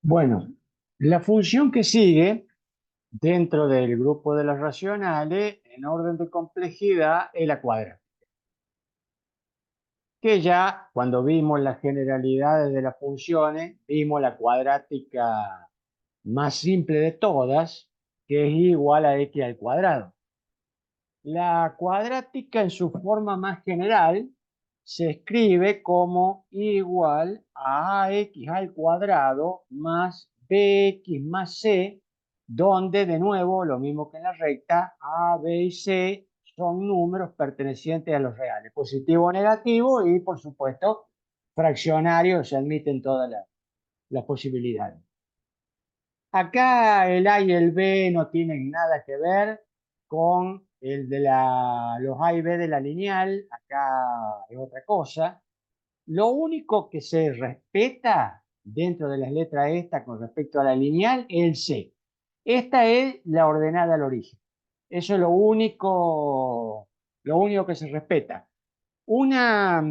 Bueno, la función que sigue dentro del grupo de las racionales en orden de complejidad es la cuadrática, que ya cuando vimos las generalidades de las funciones, vimos la cuadrática más simple de todas, que es igual a x al cuadrado. La cuadrática en su forma más general se escribe como igual a ax al cuadrado más bx más c, donde de nuevo, lo mismo que en la recta, a, b y c son números pertenecientes a los reales, positivo o negativo, y por supuesto fraccionarios, se admiten todas las posibilidades. Acá el A y el B no tienen nada que ver con el de los A y B de la lineal, acá es otra cosa. Lo único que se respeta dentro de las letras esta con respecto a la lineal es el C. Esta es la ordenada al origen. Eso es lo único que se respeta. Una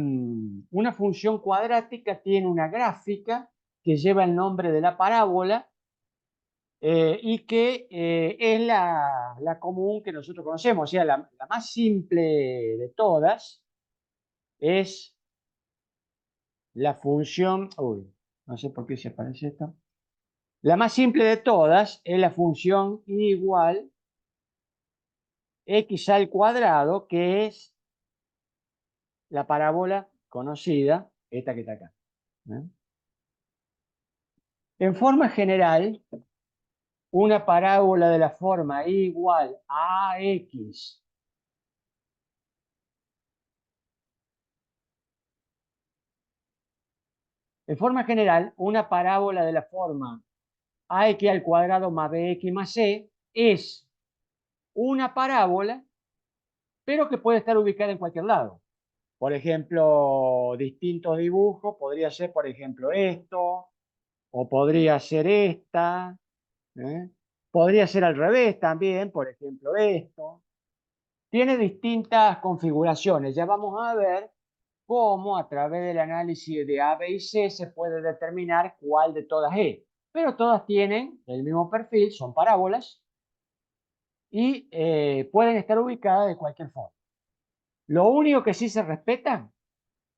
función cuadrática tiene una gráfica que lleva el nombre de la parábola y que es la común que nosotros conocemos, o sea, la más simple de todas es la función, uy, no sé por qué se aparece esto, la más simple de todas es la función igual x al cuadrado, que es la parábola conocida, esta que está acá. ¿Eh? En forma general, una parábola de la forma igual a x. En forma general, una parábola de la forma ax al cuadrado más bx más c es una parábola, pero que puede estar ubicada en cualquier lado. Por ejemplo, distintos dibujos, podría ser, por ejemplo, esto, o podría ser esta, ¿eh? Podría ser al revés también, por ejemplo, esto. Tiene distintas configuraciones. Ya vamos a ver cómo a través del análisis de A, B y C se puede determinar cuál de todas es. Pero todas tienen el mismo perfil, son parábolas y pueden estar ubicadas de cualquier forma. Lo único que sí se respeta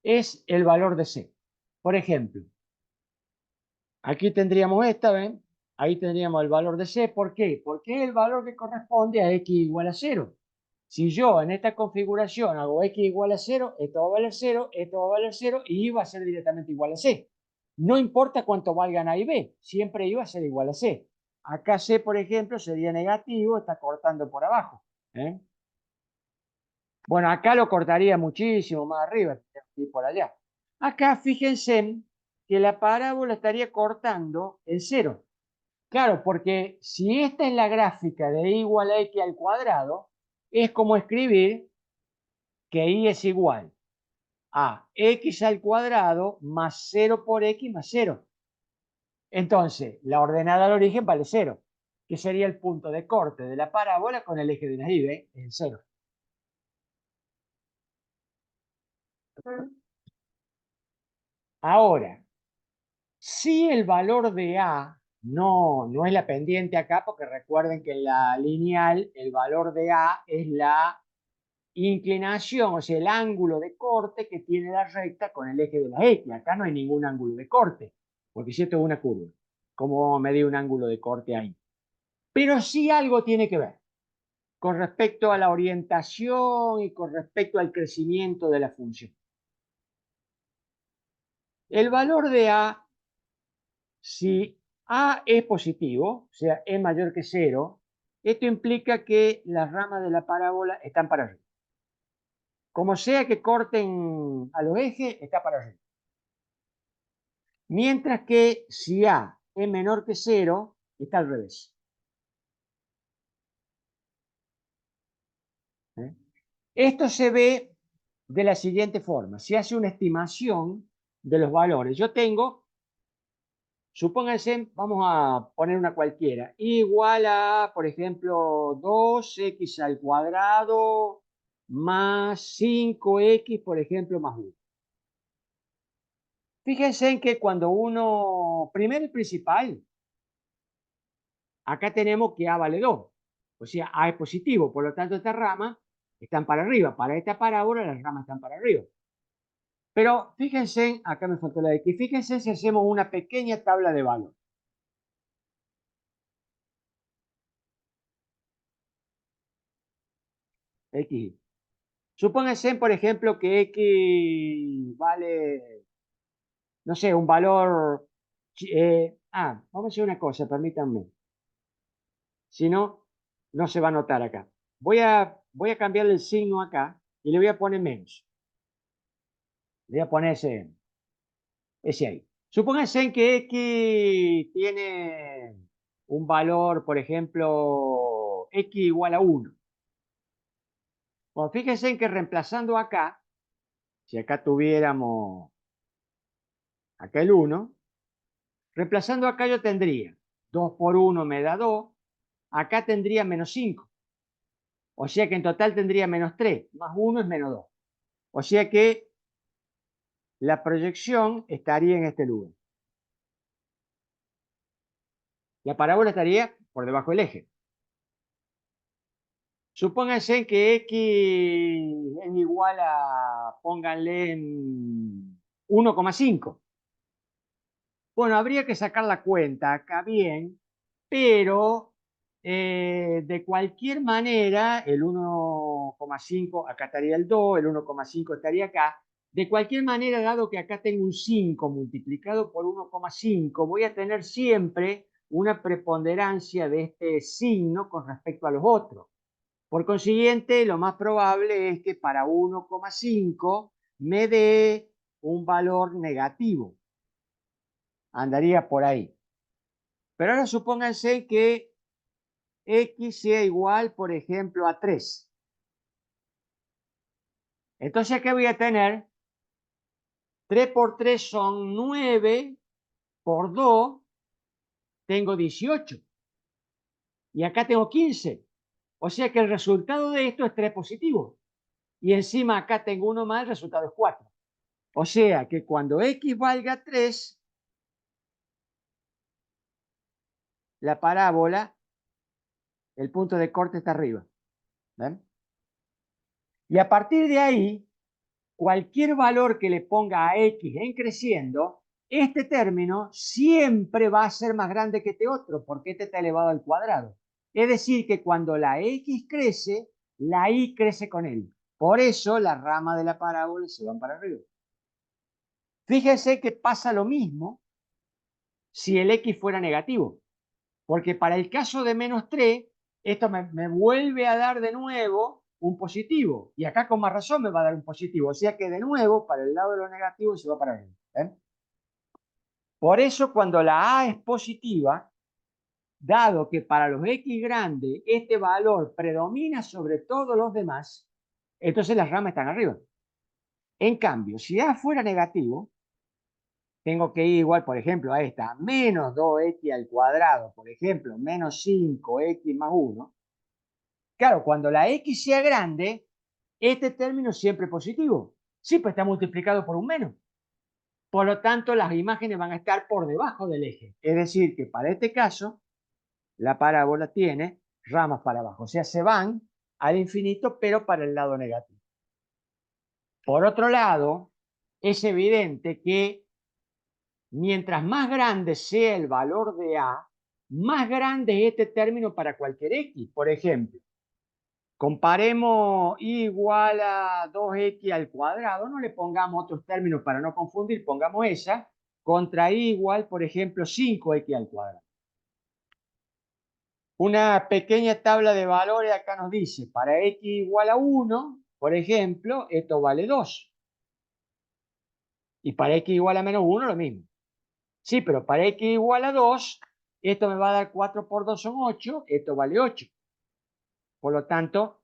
es el valor de C. Por ejemplo, aquí tendríamos esta, ¿ven? Ahí tendríamos el valor de C. ¿Por qué? Porque es el valor que corresponde a x igual a 0. Si yo en esta configuración hago x igual a 0, esto va a valer 0, esto va a valer 0 y va a ser directamente igual a C. No importa cuánto valgan A y B, siempre iba a ser igual a C. Acá C, por ejemplo, sería negativo, está cortando por abajo. ¿Eh? Bueno, acá lo cortaría muchísimo más arriba, y por allá. Acá fíjense que la parábola estaría cortando en 0. Claro, porque si esta es la gráfica de y igual a x al cuadrado, es como escribir que y es igual a x al cuadrado más 0 por x más 0. Entonces, la ordenada al origen vale 0, que sería el punto de corte de la parábola con el eje de la y, ¿ven? En 0. Ahora, si el valor de A no es la pendiente acá, porque recuerden que en la lineal el valor de A es la inclinación, o sea, el ángulo de corte que tiene la recta con el eje de la X. Acá no hay ningún ángulo de corte, porque si esto es una curva, ¿cómo vamos a medir un ángulo de corte ahí? Pero sí algo tiene que ver con respecto a la orientación y con respecto al crecimiento de la función. El valor de A, si A es positivo, o sea, es mayor que 0, esto implica que las ramas de la parábola están para arriba. Como sea que corten a los ejes, está para arriba. Mientras que si A es menor que 0, está al revés. ¿Eh? Esto se ve de la siguiente forma. Se hace una estimación de los valores. Yo tengo, supónganse, vamos a poner una cualquiera, igual a, por ejemplo, 2x al cuadrado más 5x, por ejemplo, más 1. Fíjense en que cuando uno, primero y principal, acá tenemos que A vale 2. O sea, A es positivo, por lo tanto estas ramas están para arriba. Para esta parábola las ramas están para arriba. Pero fíjense, acá me faltó la X, fíjense si hacemos una pequeña tabla de valor. X. Supónganse, por ejemplo, que X vale, no sé, un valor... vamos a hacer una cosa, permítanme. Si no, no se va a notar acá. Voy a cambiarle el signo acá y le voy a poner menos. Le voy a poner ese ahí. Supónganse que X tiene un valor, por ejemplo, X igual a 1. Bueno, fíjense que reemplazando acá, si acá tuviéramos acá el 1, reemplazando acá yo tendría 2 por 1 me da 2, acá tendría menos 5. O sea que en total tendría menos 3, más 1 es menos 2. O sea que la proyección estaría en este lugar. La parábola estaría por debajo del eje. Supónganse que X es igual a, pónganle, 1,5. Bueno, habría que sacar la cuenta acá bien, pero de cualquier manera, el 1,5, acá estaría el 2, el 1,5 estaría acá. De cualquier manera, dado que acá tengo un 5 multiplicado por 1,5, voy a tener siempre una preponderancia de este signo con respecto a los otros. Por consiguiente, lo más probable es que para 1,5 me dé un valor negativo. Andaría por ahí. Pero ahora supónganse que X sea igual, por ejemplo, a 3. Entonces, ¿qué voy a tener? 3 por 3 son 9, por 2 tengo 18. Y acá tengo 15. O sea que el resultado de esto es 3 positivo. Y encima acá tengo uno más, el resultado es 4. O sea que cuando X valga 3, la parábola, el punto de corte está arriba. ¿Ven? Y a partir de ahí, cualquier valor que le ponga a X en creciendo, este término siempre va a ser más grande que este otro, porque este está elevado al cuadrado. Es decir, que cuando la X crece, la Y crece con él. Por eso las ramas de la parábola se van para arriba. Fíjense que pasa lo mismo si el X fuera negativo, porque para el caso de menos 3, esto me vuelve a dar de nuevo un positivo, y acá con más razón me va a dar un positivo, o sea que de nuevo para el lado de lo negativo se va para arriba. Por eso cuando la A es positiva, dado que para los X grandes este valor predomina sobre todos los demás, entonces las ramas están arriba. En cambio, si A fuera negativo, tengo que ir igual, por ejemplo, a esta, menos 2x al cuadrado, por ejemplo, menos 5x más 1. Claro, cuando la X sea grande, este término es siempre positivo. Sí, pues está multiplicado por un menos. Por lo tanto, las imágenes van a estar por debajo del eje. Es decir, que para este caso, la parábola tiene ramas para abajo. O sea, se van al infinito, pero para el lado negativo. Por otro lado, es evidente que mientras más grande sea el valor de A, más grande es este término para cualquier X. Por ejemplo, comparemos y igual a 2x al cuadrado, no le pongamos otros términos para no confundir, pongamos esa, contra y igual, por ejemplo, 5x al cuadrado. Una pequeña tabla de valores acá nos dice, para x igual a 1, por ejemplo, esto vale 2. Y para x igual a menos 1, lo mismo. Sí, pero para x igual a 2, esto me va a dar 4 por 2 son 8, esto vale 8. Por lo tanto,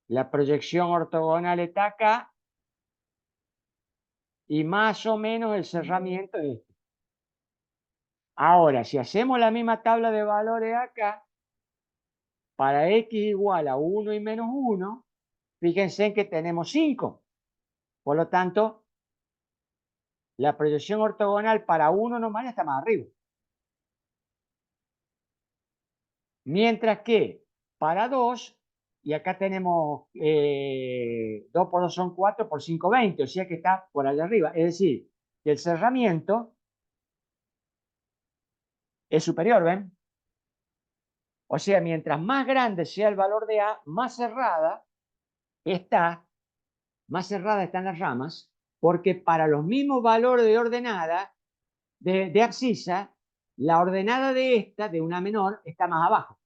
la proyección ortogonal está acá y más o menos el cerramiento es este. Ahora, si hacemos la misma tabla de valores acá, para x igual a 1 y menos 1, fíjense en que tenemos 5. Por lo tanto, la proyección ortogonal para 1 nomás está más arriba. Mientras que para 2, y acá tenemos 2 por 2 son 4, por 5, 20, o sea que está por allá arriba. Es decir, que el cerramiento es superior, ¿ven? O sea, mientras más grande sea el valor de A, está, más cerrada están las ramas, porque para los mismos valores de ordenada, de abscisa, la ordenada de esta, de una menor, está más abajo.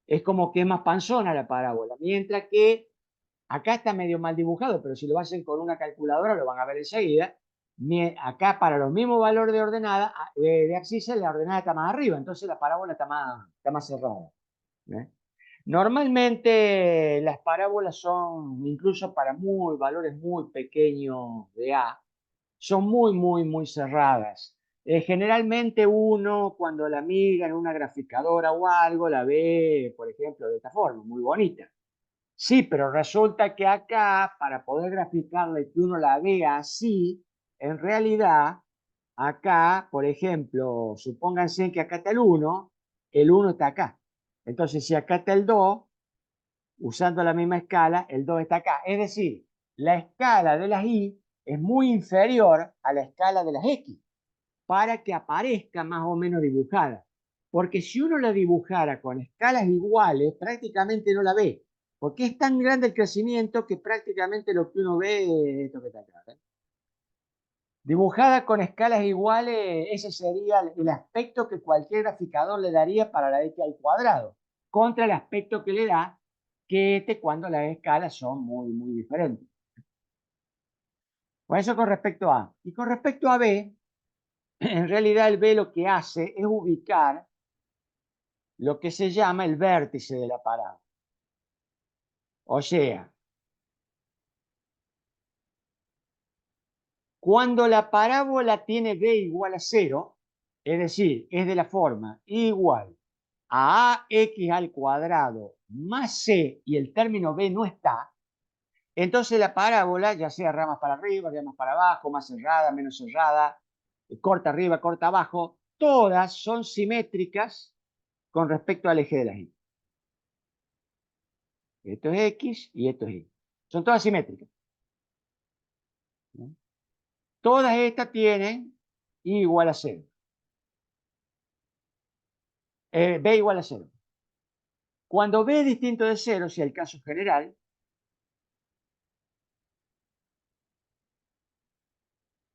Es como que es más panzona la parábola, mientras que acá está medio mal dibujado, pero si lo hacen con una calculadora lo van a ver enseguida. Acá para los mismos valores de ordenada, de abscisa, la ordenada está más arriba, entonces la parábola está más cerrada. ¿Eh? Normalmente las parábolas son, incluso para valores muy pequeños de A, son muy cerradas. Generalmente uno cuando la mira en una graficadora o algo, la ve, por ejemplo, de esta forma, muy bonita. Sí, pero resulta que acá, para poder graficarle que uno la vea así, en realidad, acá, por ejemplo, supónganse que acá está el 1 está acá. Entonces, si acá está el 2, usando la misma escala, el 2 está acá. Es decir, la escala de las y es muy inferior a la escala de las x para que aparezca más o menos dibujada. Porque si uno la dibujara con escalas iguales, prácticamente no la ve. Porque es tan grande el crecimiento que prácticamente lo que uno ve es esto que está acá. Dibujada con escalas iguales, ese sería el aspecto que cualquier graficador le daría para la x al cuadrado, contra el aspecto que le da que cuando las escalas son muy diferentes. Por eso con respecto a A. Y con respecto a B, en realidad el B lo que hace es ubicar lo que se llama el vértice de la parábola. O sea, cuando la parábola tiene b igual a 0, es decir, es de la forma igual a ax al cuadrado más c y el término b no está, entonces la parábola, ya sea ramas para arriba, ramas para abajo, más cerrada, menos cerrada, corta arriba, corta abajo, todas son simétricas con respecto al eje de las y. Esto es x y esto es y. Son todas simétricas. Todas estas tienen y igual a 0. B igual a 0. Cuando B es distinto de 0, si es el caso general,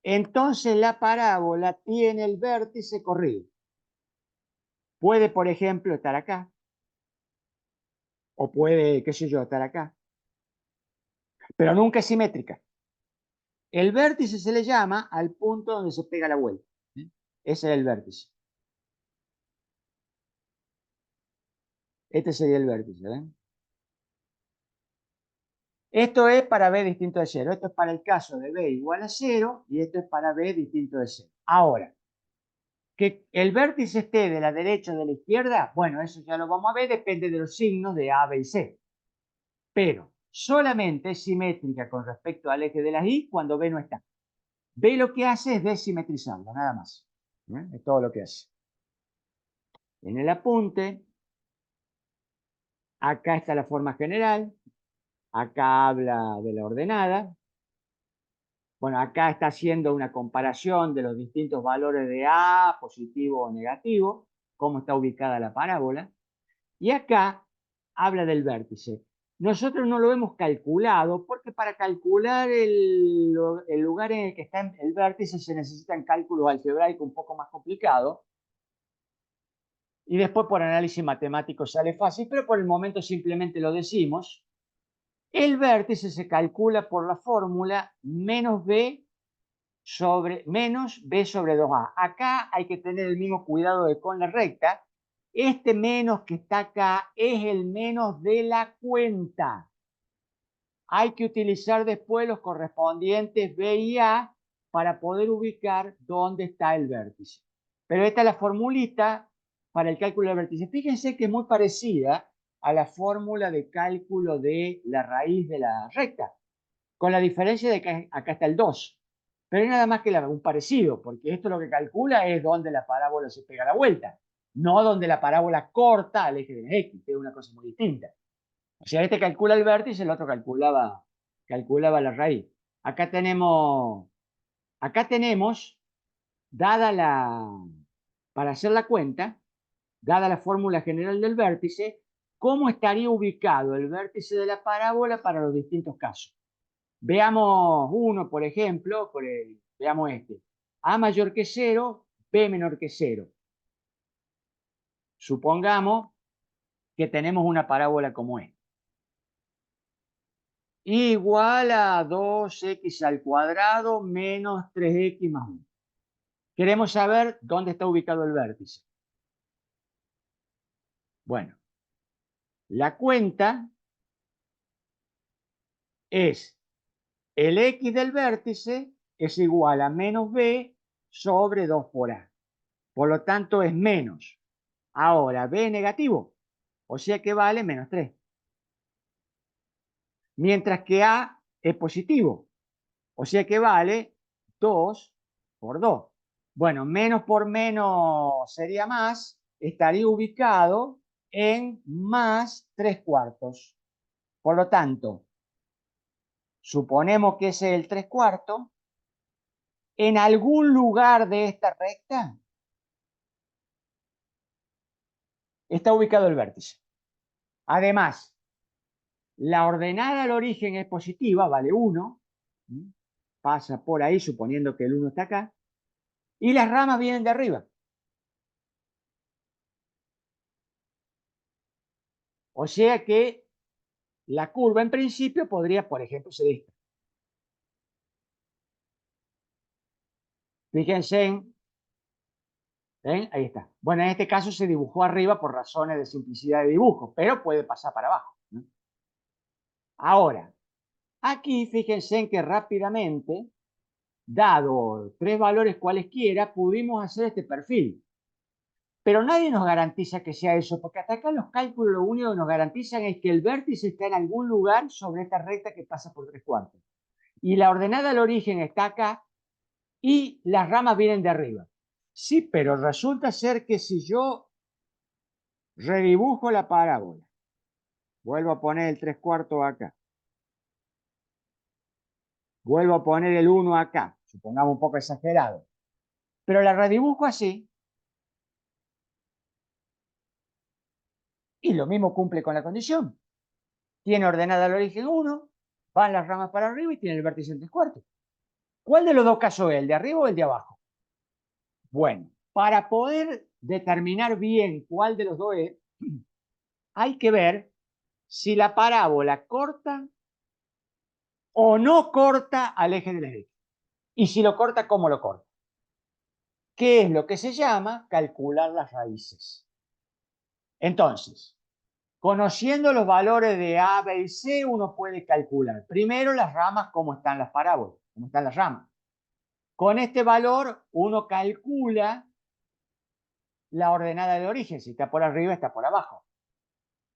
entonces la parábola tiene el vértice corrido. Puede, por ejemplo, estar acá, o puede, qué sé yo, estar acá, pero nunca es simétrica. El vértice se le llama al punto donde se pega la vuelta. Ese es el vértice. Este sería el vértice. Esto es para B distinto de 0. Esto es para el caso de B igual a 0 y esto es para B distinto de 0. Ahora, que el vértice esté de la derecha o de la izquierda, bueno, eso ya lo vamos a ver, depende de los signos de A, B y C. Pero solamente es simétrica con respecto al eje de las Y cuando B no está. B lo que hace es desimetrizarlo, nada más. Es todo lo que hace. En el apunte, acá está la forma general, acá habla de la ordenada. Bueno, acá está haciendo una comparación de los distintos valores de A, positivo o negativo, cómo está ubicada la parábola. Y acá habla del vértice. Nosotros no lo hemos calculado porque para calcular el lugar en el que está el vértice se necesitan cálculos algebraicos un poco más complicados. Y después por análisis matemático sale fácil, pero por el momento simplemente lo decimos. El vértice se calcula por la fórmula menos b sobre 2a. Acá hay que tener el mismo cuidado de con la recta. Este menos que está acá es el menos de la cuenta. Hay que utilizar después los correspondientes b y a para poder ubicar dónde está el vértice. Pero esta es la formulita para el cálculo del vértice. Fíjense que es muy parecida a la fórmula de cálculo de la raíz de la recta, con la diferencia de que acá está el 2. Pero es nada más que un parecido, porque esto lo que calcula es dónde la parábola se pega la vuelta. no donde la parábola corta al eje de las X, que es una cosa muy distinta. O sea, este calcula el vértice, el otro calculaba la raíz. Acá tenemos, para hacer la cuenta, dada la fórmula general del vértice, cómo estaría ubicado el vértice de la parábola para los distintos casos. Veamos uno, por ejemplo, veamos este. A mayor que 0, B menor que 0. Supongamos que tenemos una parábola como esta. Igual a 2x al cuadrado menos 3x más 1. Queremos saber dónde está ubicado el vértice. Bueno, la cuenta es el x del vértice es igual a menos b sobre 2 por a. Por lo tanto, es menos. Ahora, b es negativo, o sea que vale menos 3. Mientras que a es positivo, o sea que vale 2 por 2. Bueno, menos por menos sería más, estaría ubicado en más 3 cuartos. Por lo tanto, suponemos que ese es el 3 cuartos. En algún lugar de esta recta está ubicado el vértice. Además, la ordenada al origen es positiva, vale 1. Pasa por ahí, suponiendo que el 1 está acá. Y las ramas vienen de arriba. O sea que la curva en principio podría, por ejemplo, ser esta. Fíjense ¿ven? Ahí está. Bueno, en este caso se dibujó arriba por razones de simplicidad de dibujo, pero puede pasar para abajo, ¿no? Ahora, aquí fíjense en que rápidamente, dado 3 valores cualesquiera, pudimos hacer este perfil. Pero nadie nos garantiza que sea eso, porque hasta acá los cálculos lo único que nos garantizan es que el vértice está en algún lugar sobre esta recta que pasa por 3 cuartos. Y la ordenada al origen está acá y las ramas vienen de arriba. Sí, pero resulta ser que si yo redibujo la parábola, vuelvo a poner el 3 cuartos acá, vuelvo a poner el 1 acá, supongamos un poco exagerado, pero la redibujo así, y lo mismo cumple con la condición. Tiene ordenada al origen 1, van las ramas para arriba y tiene el vértice en 3 cuartos. ¿Cuál de los dos casos es, el de arriba o el de abajo? Bueno, para poder determinar bien cuál de los dos es, hay que ver si la parábola corta o no corta al eje de la X. Y si lo corta, ¿cómo lo corta? Que es lo que se llama calcular las raíces. Entonces, conociendo los valores de A, B y C, uno puede calcular primero las ramas, cómo están las parábolas, cómo están las ramas. Con este valor, uno calcula la ordenada de origen, si está por arriba, está por abajo.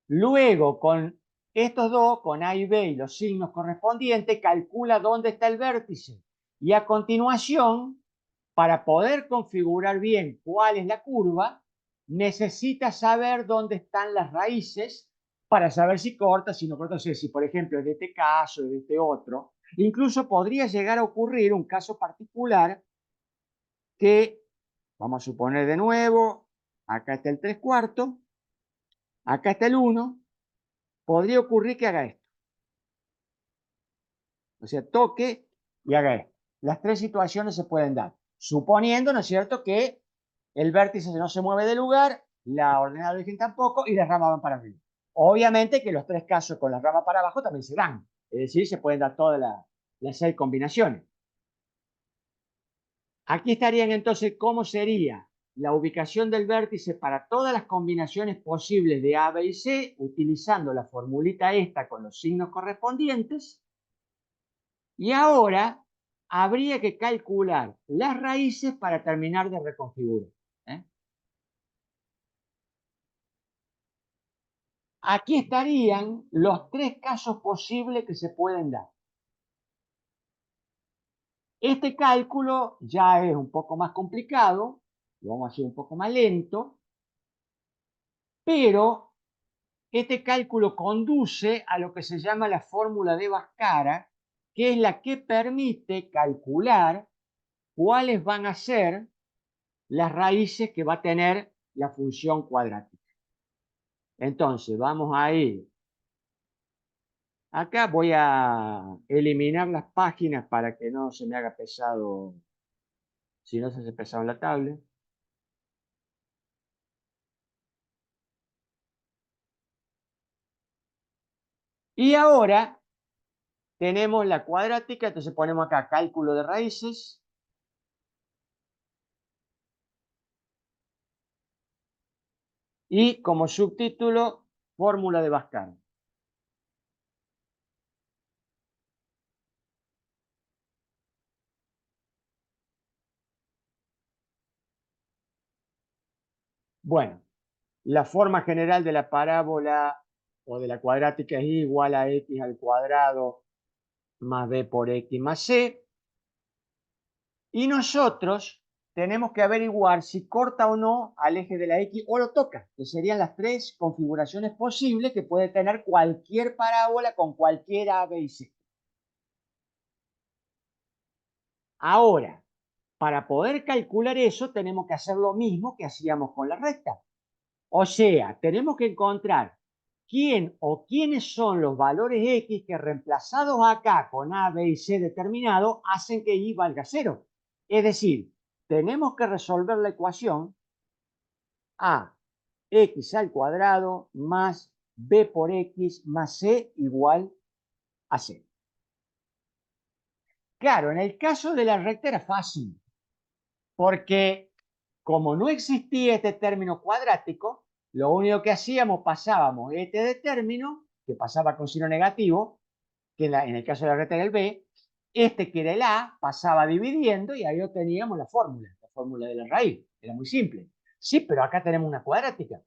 Luego, con estos dos, con A y B y los signos correspondientes, calcula dónde está el vértice. Y a continuación, para poder configurar bien cuál es la curva, necesita saber dónde están las raíces para saber si corta, si no corta. O sea, si por ejemplo es de este caso, de este otro. Incluso podría llegar a ocurrir un caso particular que, vamos a suponer de nuevo, acá está el 3 cuartos, acá está el 1, podría ocurrir que haga esto. O sea, toque y haga esto. Las tres situaciones se pueden dar, suponiendo, ¿no es cierto?, que el vértice no se mueve de lugar, la ordenada de origen tampoco y las ramas van para arriba. Obviamente que los tres casos con las ramas para abajo también se dan, es decir, se pueden dar todas las 6 combinaciones. Aquí estarían entonces cómo sería la ubicación del vértice para todas las combinaciones posibles de A, B y C, utilizando la formulita esta con los signos correspondientes. Y ahora habría que calcular las raíces para terminar de reconfigurar. ¿eh? Aquí estarían los 3 casos posibles que se pueden dar. Este cálculo ya es un poco más complicado, lo vamos a hacer un poco más lento, Pero este cálculo conduce a lo que se llama la fórmula de Bhaskara, que es la que permite calcular cuáles van a ser las raíces que va a tener la función cuadrática. Entonces, vamos a ir. Acá voy a eliminar las páginas para que no se me haga pesado, si no se hace pesado en la tablet. Y ahora tenemos la cuadrática, entonces ponemos acá cálculo de raíces. Y como subtítulo, fórmula de Bhaskara. Bueno, la forma general de la parábola o de la cuadrática es igual a x al cuadrado más b por x más c. Y nosotros tenemos que averiguar si corta o no al eje de la x o lo toca, que serían las tres configuraciones posibles que puede tener cualquier parábola con cualquier a, b y c. Ahora, para poder calcular eso, tenemos que hacer lo mismo que hacíamos con la recta. O sea, tenemos que encontrar quién o quiénes son los valores x que reemplazados acá con a, b y c determinado hacen que y valga 0. Es decir, tenemos que resolver la ecuación a x al cuadrado más b por x más c igual a 0. Claro, en el caso de la recta era fácil, porque como no existía este término cuadrático, lo único que hacíamos, pasábamos este de término, que pasaba con signo negativo, que en el caso de la recta era el b, este que era el a, pasaba dividiendo y ahí obteníamos la fórmula de la raíz. Era muy simple. Sí, pero acá tenemos una cuadrática.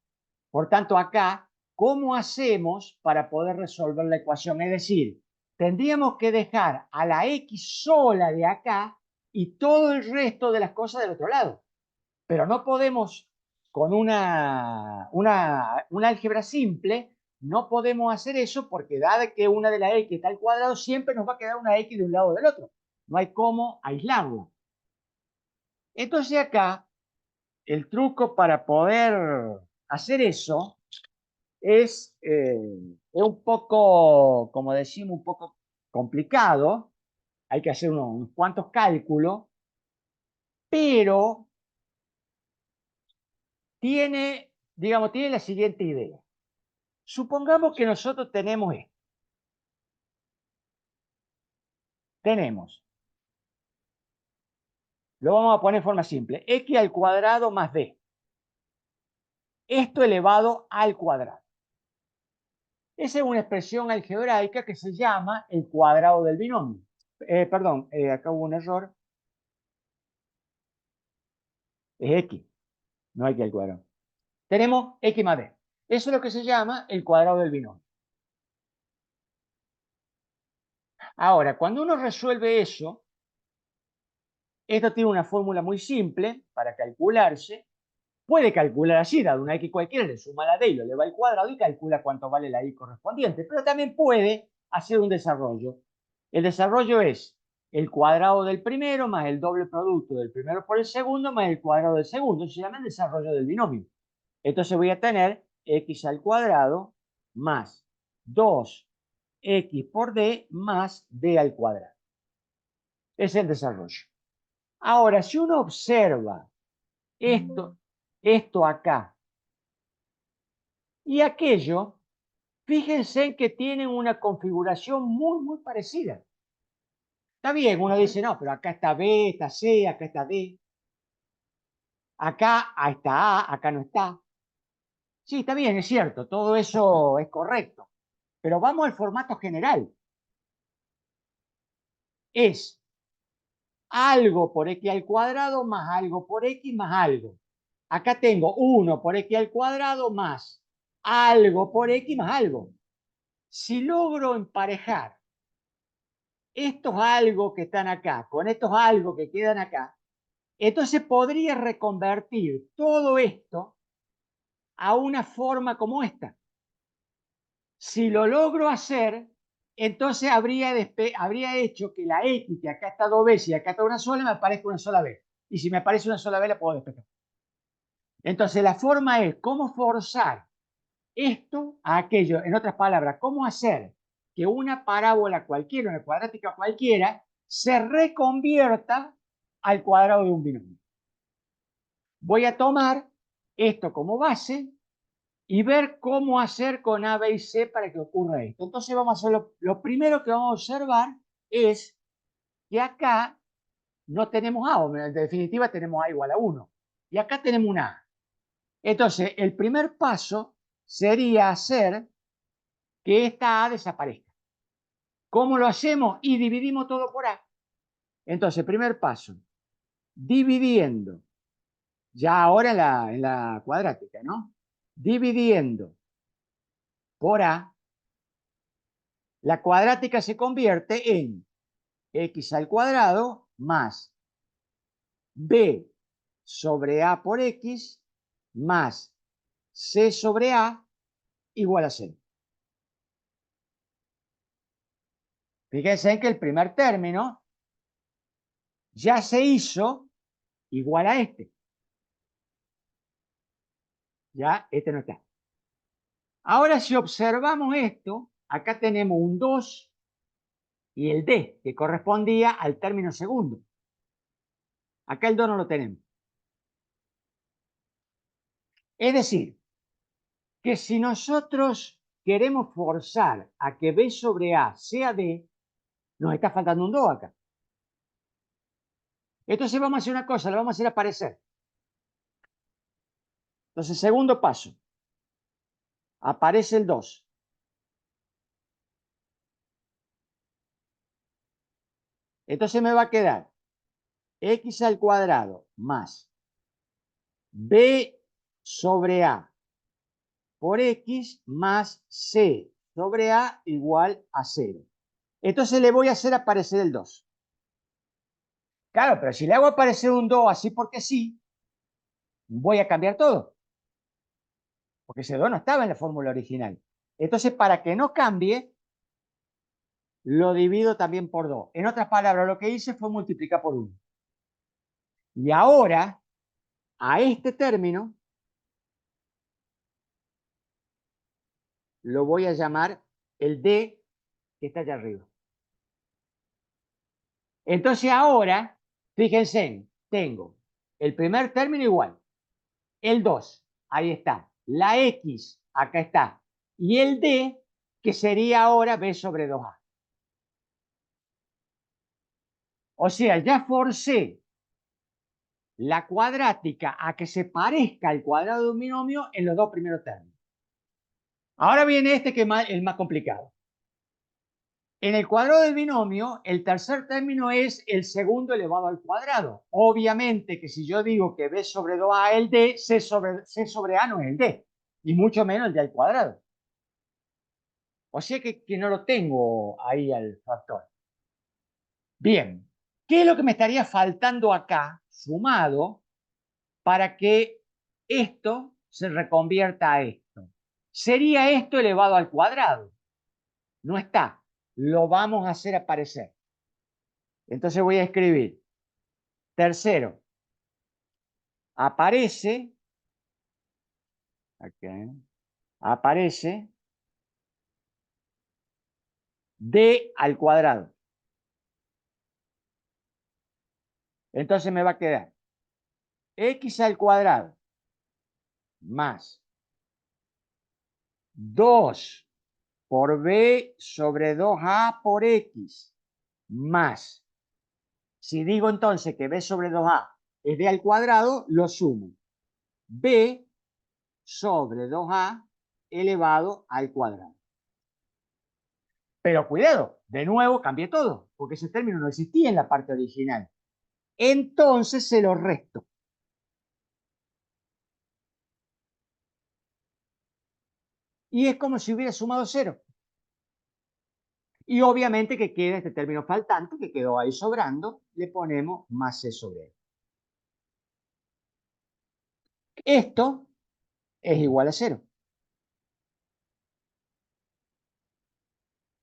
Por tanto, acá, ¿cómo hacemos para poder resolver la ecuación? Es decir, tendríamos que dejar a la x sola de acá y todo el resto de las cosas del otro lado. Pero no podemos, con una álgebra simple, no podemos hacer eso porque dado que una de las x está al cuadrado, siempre nos va a quedar una x de un lado o del otro. No hay cómo aislarlo. Entonces acá, el truco para poder hacer eso es un poco, como decimos, un poco complicado. Hay que hacer unos cuantos cálculos, pero tiene la siguiente idea. Supongamos que nosotros tenemos esto. Tenemos, lo vamos a poner en forma simple, x al cuadrado más b. Esto elevado al cuadrado. Esa es una expresión algebraica que se llama el cuadrado del binomio. Perdón, acá hubo un error. Es x, no hay que al cuadrado. Tenemos x más b. Eso es lo que se llama el cuadrado del binomio. Ahora, cuando uno resuelve eso, esto tiene una fórmula muy simple para calcularse. Puede calcular así, dado una x cualquiera, le suma la d y lo eleva al cuadrado y calcula cuánto vale la y correspondiente. Pero también puede hacer un desarrollo. El desarrollo es el cuadrado del primero más el doble producto del primero por el segundo más el cuadrado del segundo. Eso se llama el desarrollo del binomio. Entonces voy a tener x al cuadrado más 2x por d más d al cuadrado. Es el desarrollo. Ahora, si uno observa esto acá y aquello, fíjense en que tienen una configuración muy, muy parecida. Está bien, uno dice, no, pero acá está B, está C, acá está D. Acá está A, acá no está. Sí, está bien, es cierto, todo eso es correcto. Pero vamos al formato general. Es algo por x al cuadrado más algo por x más algo. Acá tengo 1 por x al cuadrado más algo por x más algo. Si logro emparejar estos algo que están acá con estos algo que quedan acá, entonces podría reconvertir todo esto a una forma como esta. Si lo logro hacer, entonces habría hecho que la X, que acá está dos veces y acá está una sola, me aparezca una sola vez. Y si me aparece una sola vez, la puedo despejar. Entonces la forma es cómo forzar esto a aquello. En otras palabras, cómo hacer que una parábola cualquiera, una cuadrática cualquiera, se reconvierta al cuadrado de un binomio. Voy a tomar esto como base y ver cómo hacer con A, B y C para que ocurra esto. Entonces vamos a hacer lo primero que vamos a observar es que acá no tenemos A, o en definitiva tenemos A igual a 1. Y acá tenemos una A. Entonces, el primer paso sería hacer que esta A desaparezca. ¿Cómo lo hacemos? Y dividimos todo por A. Entonces, primer paso, dividiendo, ya ahora en la cuadrática, ¿no? Dividiendo por A, la cuadrática se convierte en x al cuadrado más b sobre a por x más c sobre a igual a 0. Fíjense en que el primer término ya se hizo igual a este. Ya, este no está. Ahora, si observamos esto, acá tenemos un 2 y el d, que correspondía al término segundo. Acá el 2 no lo tenemos. Es decir, que si nosotros queremos forzar a que b sobre a sea d, nos está faltando un 2 acá. Entonces vamos a hacer una cosa, lo vamos a hacer aparecer. Entonces, segundo paso. Aparece el 2. Entonces me va a quedar x al cuadrado más b sobre a por x más c sobre a igual a 0. Entonces le voy a hacer aparecer el 2. Claro, pero si le hago aparecer un 2 así porque sí, voy a cambiar todo. Porque ese 2 no estaba en la fórmula original. Entonces, para que no cambie, lo divido también por 2. En otras palabras, lo que hice fue multiplicar por 1. Y ahora, a este término, lo voy a llamar el D que está allá arriba. Entonces ahora, fíjense, tengo el primer término igual, el 2, ahí está, la X, acá está, y el D, que sería ahora B sobre 2A. O sea, ya forcé la cuadrática a que se parezca al cuadrado de un binomio en los dos primeros términos. Ahora viene este que es el más complicado. En el cuadrado del binomio, el tercer término es el segundo elevado al cuadrado. Obviamente que si yo digo que b sobre 2a es el d, c sobre a no es el d, y mucho menos el d al cuadrado. O sea que no lo tengo ahí al factor. Bien, ¿qué es lo que me estaría faltando acá, sumado, para que esto se reconvierta a esto? Sería esto elevado al cuadrado. No está. Lo vamos a hacer aparecer. Entonces voy a escribir. Tercero, aparece, okay, aparece d al cuadrado. Entonces me va a quedar x al cuadrado más 2 por b sobre 2a por x más, si digo entonces que b sobre 2a es d al cuadrado, lo sumo. B sobre 2a elevado al cuadrado. Pero cuidado, de nuevo cambié todo, porque ese término no existía en la parte original. Entonces se lo resto. Y es como si hubiera sumado 0. Y obviamente que queda este término faltante que quedó ahí sobrando, le ponemos más c sobre e. Esto es igual a 0.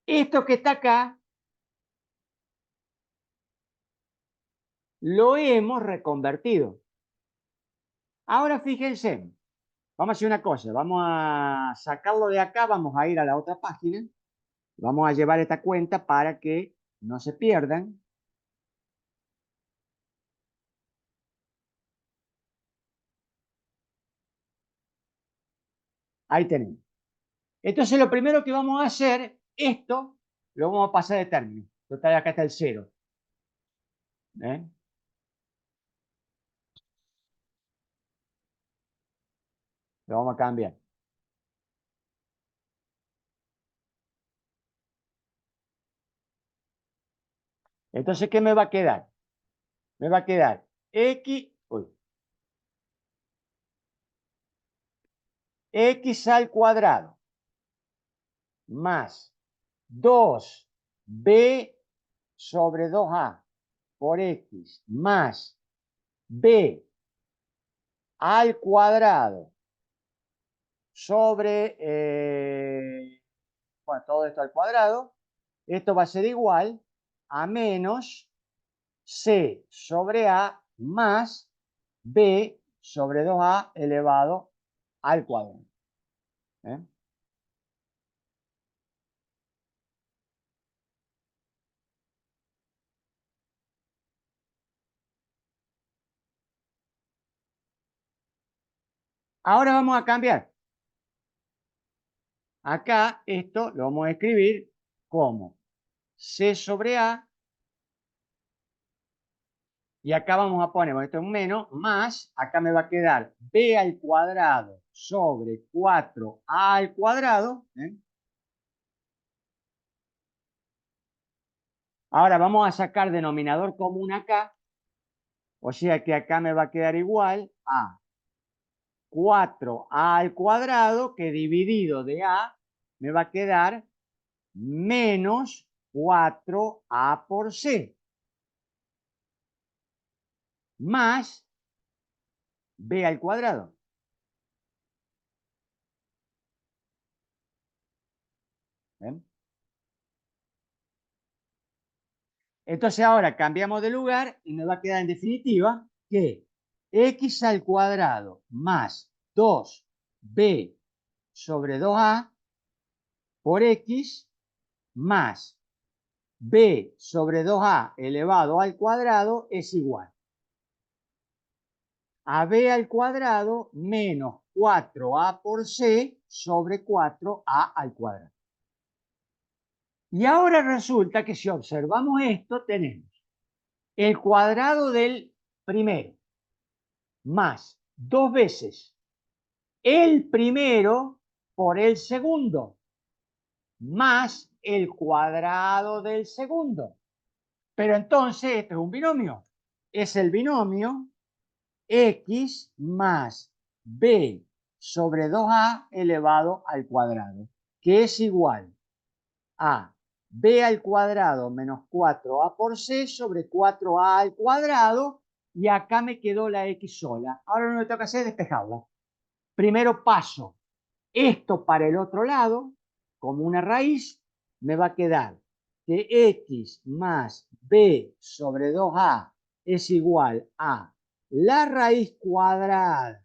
Esto que está acá lo hemos reconvertido. Ahora fíjense, vamos a hacer una cosa, vamos a sacarlo de acá, vamos a ir a la otra página, vamos a llevar esta cuenta para que no se pierdan. Ahí tenemos. Entonces lo primero que vamos a hacer, esto lo vamos a pasar de término. Total, acá está el 0. ¿Eh? Lo vamos a cambiar. Entonces, ¿qué me va a quedar? Me va a quedar x al cuadrado más 2b sobre 2a por x más b al cuadrado sobre, bueno, todo esto al cuadrado. Esto va a ser igual a menos c sobre a más b sobre 2a elevado al cuadrado. ¿Eh? Ahora vamos a cambiar. Acá esto lo vamos a escribir como c sobre a, y acá vamos a poner, esto es un menos, más, acá me va a quedar b al cuadrado sobre 4a al cuadrado. Ahora vamos a sacar denominador común acá, o sea que acá me va a quedar igual a 4a al cuadrado, que dividido de a me va a quedar menos 4a por c, más b al cuadrado. ¿Ven? Entonces ahora cambiamos de lugar y me va a quedar en definitiva que x al cuadrado más 2b sobre 2a por x más b sobre 2a elevado al cuadrado es igual a b al cuadrado menos 4a por c sobre 4a al cuadrado. Y ahora resulta que si observamos esto, tenemos el cuadrado del primero más 2 veces el primero por el segundo más el cuadrado del segundo. Pero entonces, esto es un binomio. Es el binomio x más b sobre 2a elevado al cuadrado, que es igual a b al cuadrado menos 4a por c sobre 4a al cuadrado, y acá me quedó la x sola. Ahora lo que tengo que hacer es despejarla. Primero paso esto para el otro lado, como una raíz, me va a quedar que x más b sobre 2a es igual a la raíz cuadrada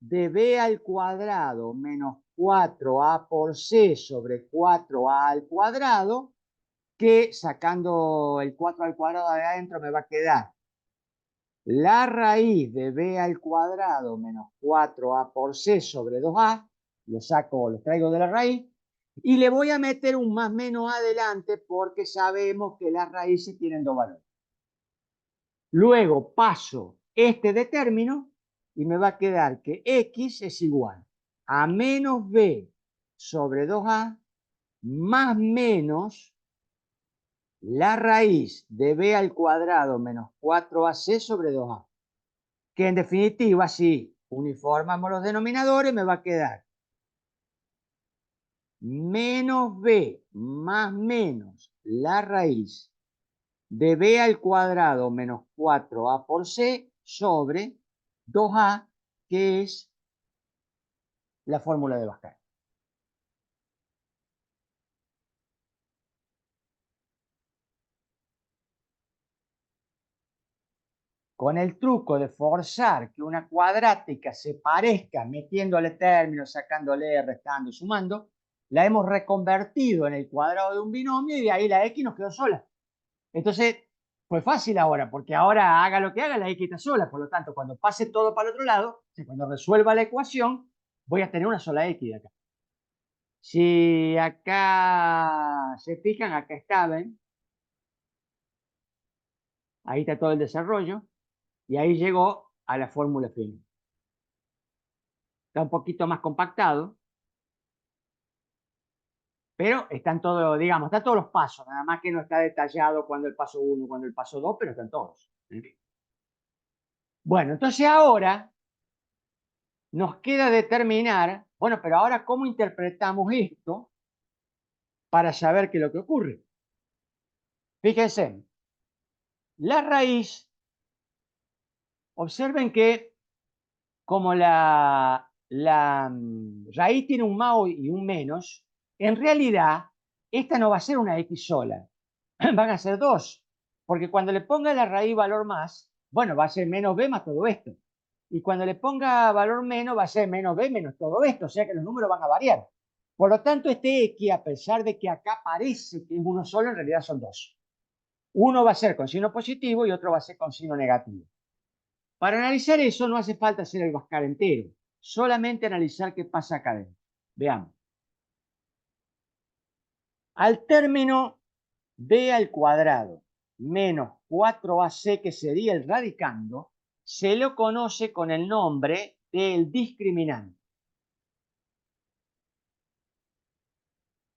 de b al cuadrado menos 4a por c sobre 4a al cuadrado, que sacando el 4 al cuadrado de adentro me va a quedar la raíz de b al cuadrado menos 4a por c sobre 2a, lo saco, lo traigo de la raíz, y le voy a meter un más menos adelante porque sabemos que las raíces tienen dos valores. Luego paso este de término y me va a quedar que x es igual a menos b sobre 2a más menos la raíz de b al cuadrado menos 4ac sobre 2a, que en definitiva, si uniformamos los denominadores, me va a quedar menos b más menos la raíz de b al cuadrado menos 4a por c sobre 2a, que es la fórmula de Pascal. Con el truco de forzar que una cuadrática se parezca metiéndole términos, sacándole, restando, sumando, la hemos reconvertido en el cuadrado de un binomio y de ahí la x nos quedó sola. Entonces, fue fácil ahora, porque ahora haga lo que haga, la x está sola. Por lo tanto, cuando pase todo para el otro lado, cuando resuelva la ecuación, voy a tener una sola x de acá. Si acá se fijan, acá está, ¿ven? Ahí está todo el desarrollo y ahí llegó a la fórmula final. Está un poquito más compactado, pero están todos, digamos, están todos los pasos, nada más que no está detallado cuando el paso 1, cuando el paso 2, pero están todos. Bueno, entonces ahora nos queda determinar, bueno, pero ahora ¿cómo interpretamos esto para saber qué es lo que ocurre? Fíjense, la raíz, observen que como la raíz tiene un más y un menos, en realidad esta no va a ser una x sola, van a ser dos, porque cuando le ponga la raíz valor más, bueno, va a ser menos b más todo esto. Y cuando le ponga valor menos, va a ser menos b menos todo esto, o sea que los números van a variar. Por lo tanto, este x, a pesar de que acá parece que es uno solo, en realidad son dos. Uno va a ser con signo positivo y otro va a ser con signo negativo. Para analizar eso no hace falta hacer el Pascal entero, solamente analizar qué pasa acá adentro. Veamos. Al término b al cuadrado menos 4ac, que sería el radicando, se lo conoce con el nombre del discriminante,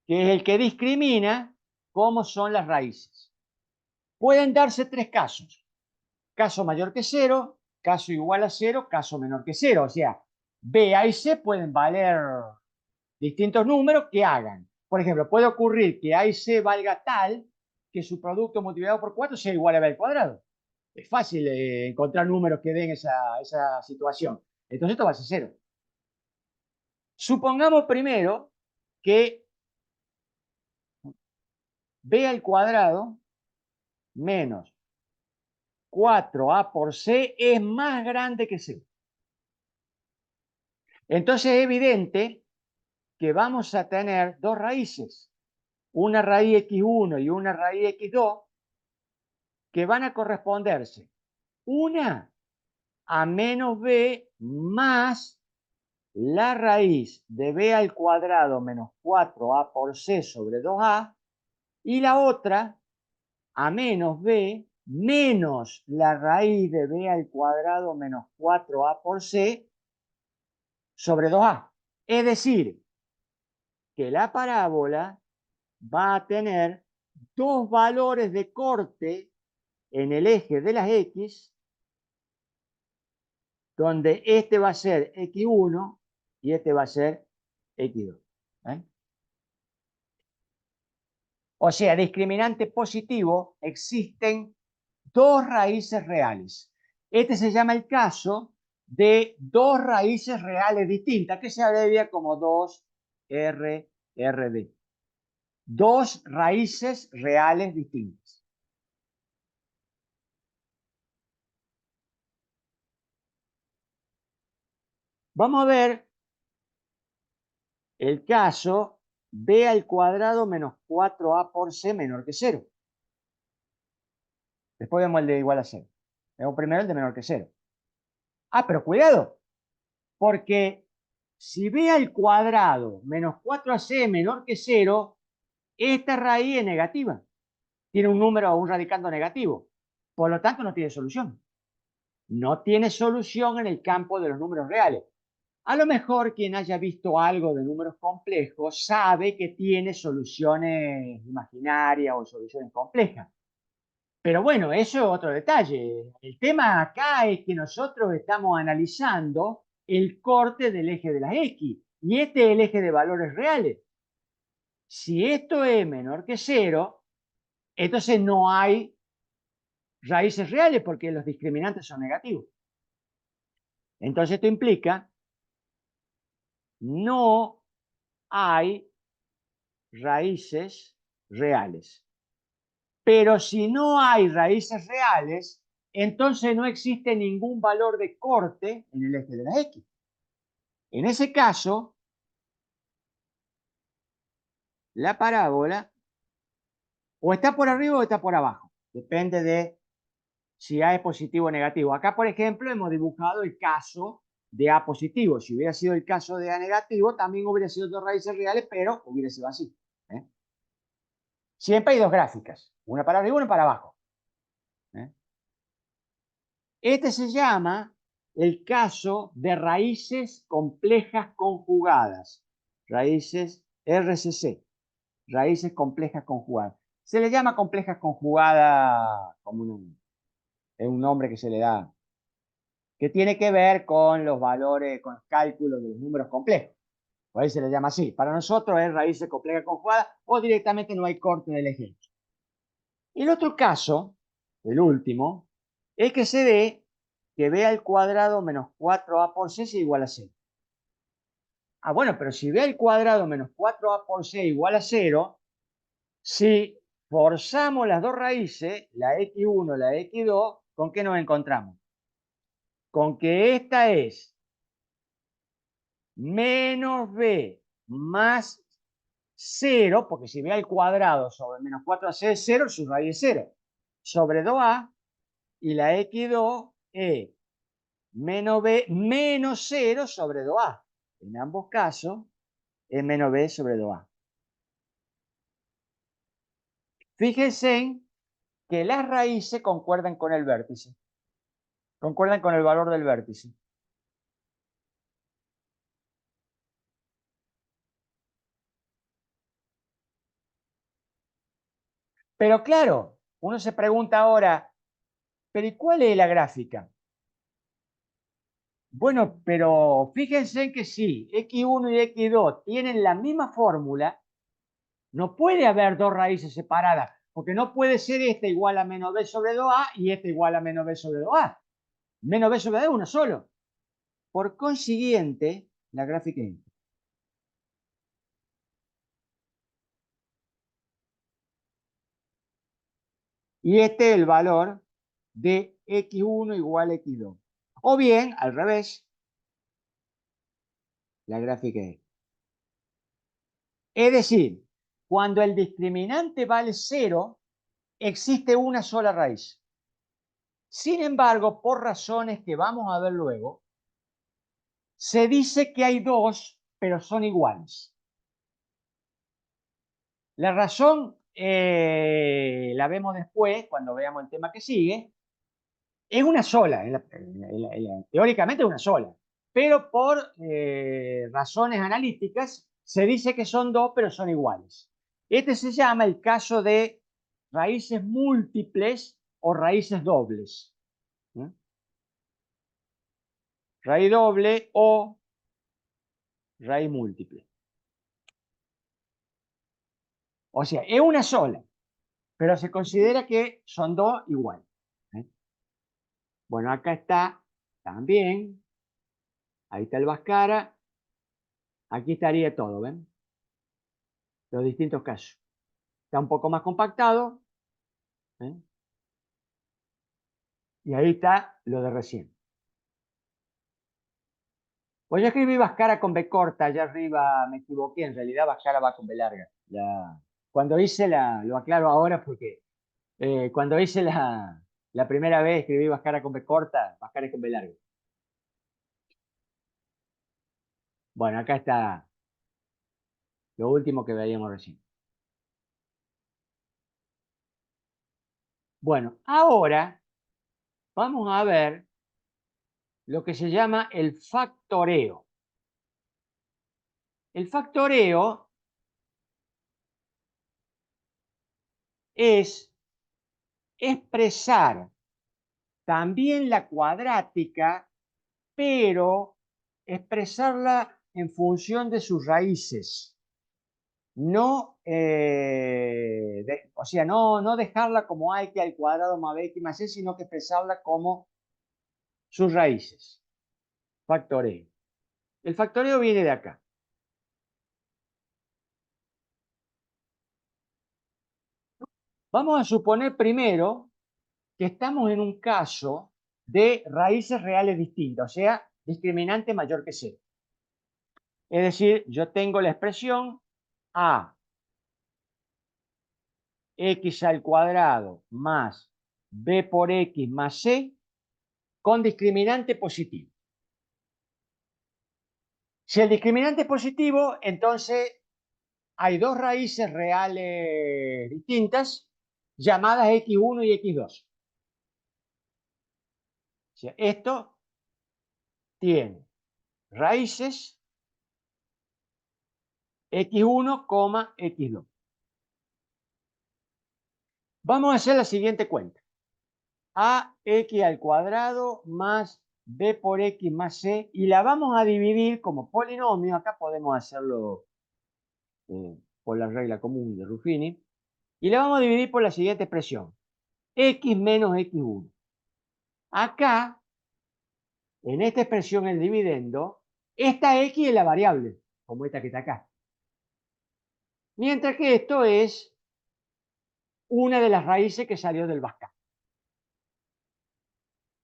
que es el que discrimina cómo son las raíces. Pueden darse tres casos: caso mayor que 0, caso igual a 0, caso menor que 0. O sea, b, a y c pueden valer distintos números que hagan. Por ejemplo, puede ocurrir que a y c valga tal que su producto multiplicado por 4 sea igual a b al cuadrado. Es fácil encontrar números que den esa situación. Entonces esto va a ser 0. Supongamos primero que b al cuadrado menos 4a por c es más grande que c. Entonces es evidente que vamos a tener dos raíces, una raíz x1 y una raíz x2, que van a corresponderse una a menos b más la raíz de b al cuadrado menos 4a por c sobre 2a, y la otra a menos b menos la raíz de b al cuadrado menos 4a por c sobre 2a. Es decir, que la parábola va a tener dos valores de corte en el eje de las x, donde este va a ser x1 y este va a ser x2. ¿Eh? O sea, discriminante positivo, existen dos raíces reales. Este se llama el caso de dos raíces reales distintas, que se abrevia como 2RRD. Dos raíces reales distintas. Vamos a ver el caso b al cuadrado menos 4a por c menor que 0. Después vemos el de igual a 0. Vemos primero el de menor que 0. Ah, pero cuidado, porque si b al cuadrado menos 4ac menor que 0, esta raíz es negativa. Tiene un número o un radicando negativo. Por lo tanto, no tiene solución. No tiene solución en el campo de los números reales. A lo mejor quien haya visto algo de números complejos sabe que tiene soluciones imaginarias o soluciones complejas. Pero bueno, eso es otro detalle. El tema acá es que nosotros estamos analizando el corte del eje de las X y este es el eje de valores reales. Si esto es menor que 0, entonces no hay raíces reales porque los discriminantes son negativos. Entonces esto implica no hay raíces reales. Pero si no hay raíces reales, entonces no existe ningún valor de corte en el eje de la X. En ese caso, la parábola o está por arriba o está por abajo. Depende de si A es positivo o negativo. Acá, por ejemplo, hemos dibujado el caso de A positivo. Si hubiera sido el caso de A negativo, también hubiera sido dos raíces reales, pero hubiera sido así. Siempre hay dos gráficas, una para arriba y una para abajo. Este se llama el caso de raíces complejas conjugadas. Raíces RCC, raíces complejas conjugadas. Se le llama complejas conjugadas como es un nombre que se le da, que tiene que ver con los valores, con los cálculos de los números complejos. Por ahí se le llama así. Para nosotros es raíces complejas conjugadas o directamente no hay corte del ejemplo. El otro caso, el último, es que se dé que b al cuadrado menos 4a por c es igual a 0. Ah, bueno, pero si b al cuadrado menos 4a por c igual a 0, si forzamos las dos raíces, la x1 y la x2, ¿con qué nos encontramos? Con que esta es menos b más 0, porque si b al cuadrado sobre menos 4ac es 0, su raíz es 0, sobre 2a, y la x2 es menos b menos 0 sobre 2a. En ambos casos es menos b sobre 2a. Fíjense que las raíces concuerdan con el vértice. Concuerdan con el valor del vértice. Pero claro, uno se pregunta ahora, ¿pero y cuál es la gráfica? Bueno, pero fíjense que si x1 y x2 tienen la misma fórmula, no puede haber dos raíces separadas, porque no puede ser esta igual a menos b sobre 2a y esta igual a menos b sobre 2a. Menos b sobre a es uno solo. Por consiguiente, la gráfica es esta. Y este es el valor de x1 igual a x2. O bien, al revés, la gráfica es esta. Es decir, cuando el discriminante vale 0, existe una sola raíz. Sin embargo, por razones que vamos a ver luego, se dice que hay dos, pero son iguales. La razón la vemos después, cuando veamos el tema que sigue. Es una sola, teóricamente es una sola, pero por razones analíticas se dice que son dos, pero son iguales. Este se llama el caso de raíces múltiples o raíces dobles. Raíz doble o raíz múltiple. O sea, es una sola, pero se considera que son dos iguales. Bueno, acá está también. Ahí está el Bhaskara. Aquí estaría todo, ¿ven? Los distintos casos. Está un poco más compactado. Y ahí está lo de recién. Pues yo escribí Bhaskara con B corta, allá arriba me equivoqué, en realidad Bhaskara va con B larga. Cuando hice lo aclaro ahora porque cuando hice la primera vez escribí Bhaskara con B corta, Bhaskara es con B larga. Bueno, acá está lo último que veíamos recién. Bueno, ahora vamos a ver lo que se llama el factoreo. El factoreo es expresar también la cuadrática, pero expresarla en función de sus raíces. No, o sea, no dejarla como a x al cuadrado más bx más c, sino que expresarla como sus raíces. Factoreo. El factoreo viene de acá. Vamos a suponer primero que estamos en un caso de raíces reales distintas, o sea, discriminante mayor que cero. Es decir, yo tengo la expresión a x al cuadrado más b por x más c con discriminante positivo. Si el discriminante es positivo, entonces hay dos raíces reales distintas llamadas x1 y x2. O sea, esto tiene raíces x1, x2. Vamos a hacer la siguiente cuenta. Ax al cuadrado más b por x más c, y la vamos a dividir como polinomio. Acá podemos hacerlo por la regla común de Ruffini, y la vamos a dividir por la siguiente expresión: x menos x1. Acá, en esta expresión, el dividendo, esta x es la variable, como esta que está acá. Mientras que esto es una de las raíces que salió del Pascal.